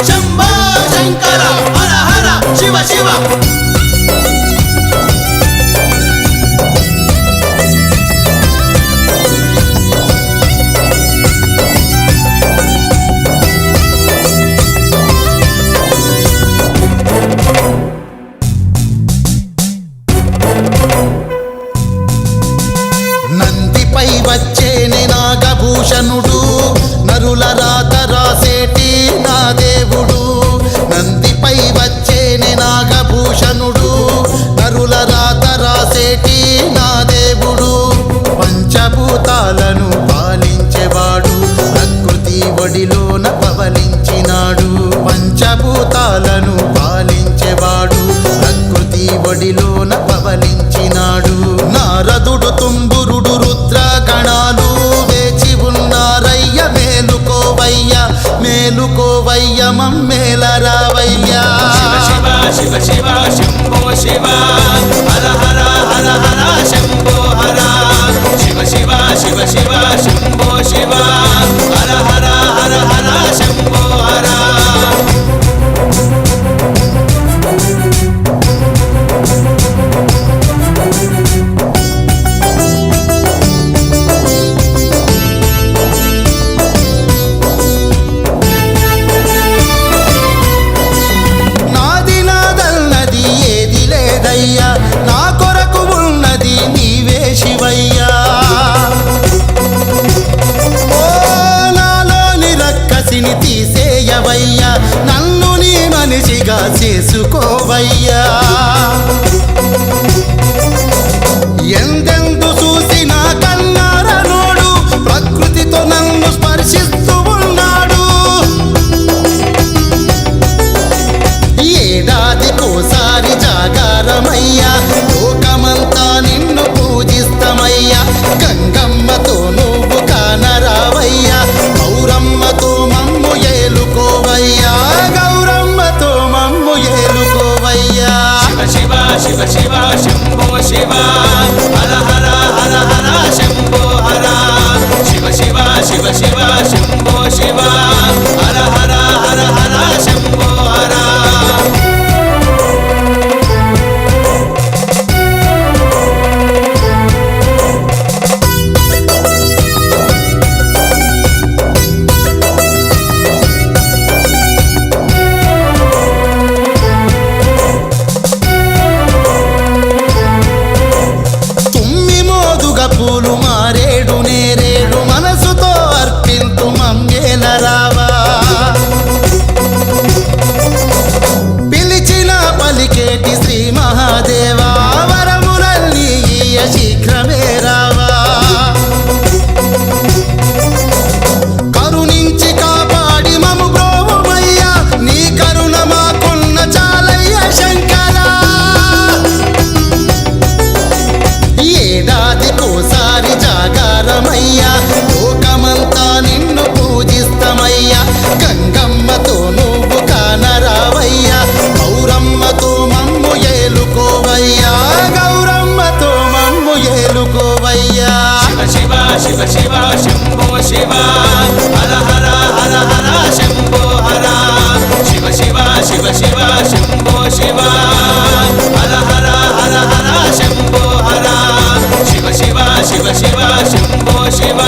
శంభో శంకర హర హర శివ శివ నందిపై వచ్చేనే నాగభూషణుడు నరుల రాత రాసేటి నా దేవుడు నందిపై వచ్చేనే నాగభూషణుడు నరుల రాత రాసేటి నా దేవుడు పంచభూతాలను పాలించేవాడు ప్రకృతి ఒడిలోన పవలించినాడు పంచభూతాలను పాలించేవాడు ప్రకృతి ఒడిలోన పవలించినాడు నారదుడు తుంబురుడు రుద్ర గణాలు వేచి ఉన్నారయ్య మేలుకోవయ్య మేలుకోవయ్య మమ్మేల రావయ్యా శివ శివ శివ శంభో శివ హర హర హర హర శంభో హర శివ శివ శివ శివ శంభో శివ హర హర హర హర శంభో హర నాది నాదన్నది ఏది లేదయ్యా నా కొరకు ఉన్నది నీవే శివయ్యా ఓ నాలోని రక్కసిని తీసేయవయ్యా నన్ను నీ మనిషిగా చేసుకోవయ్యా ఎందెందు చూసినా కన్నార నోడు ప్రకృతితో నన్ను స్పర్శిస్తూ ఉన్నాడు ఏడాదికోసారి జాగారమయ్యా లోకమంతా నిన్ను పూజిస్తమయ్యా గంగమ్మతో నువ్వు కానరావయ్యా గౌరమ్మతో మమ్ము ఏలుకోవయ్యా గౌరమ్మతో మమ్ము ఏలుకోవయ్యా శివ శివ శివ శంభో శివ హర హర హర హర శంభో హర శివ శివ శివ శివ శంభో శివ హర హర హర హర శంభో హర తుమ్మి మోదుగ పూలు మారేడు నేరేడు మనసుతో అర్పింతు మమ్మేల రావా పిలిచిన పలికేటి శ్రీ మహాదేవా వరములన్నీ ఇయ్య శీఘ్రమే రావా కరుణించి కాపాడి మము బ్రోవుమయ్యా నీ కరుణ మాకున్న చాలయ్య శంకరా ఏడాదికోసారి జాగారమయ్యా లోకమంతా నిన్ను పూజిస్తమయ్యా గంగమ్మతో నువ్వు కానరావయ్యా గౌరమ్మతో మమ్ము ఏలుకోవయ్యా గౌరమ్మతో మమ్ము ఏలుకోవయ్యా శివ శివ శివ శంభో శివ హర హర హర హర శంభో హర శివ శివ శివ శివ శంభో శివ హర హర హర హర శంభో హర శివ శివ శివ శివ శంభో శివ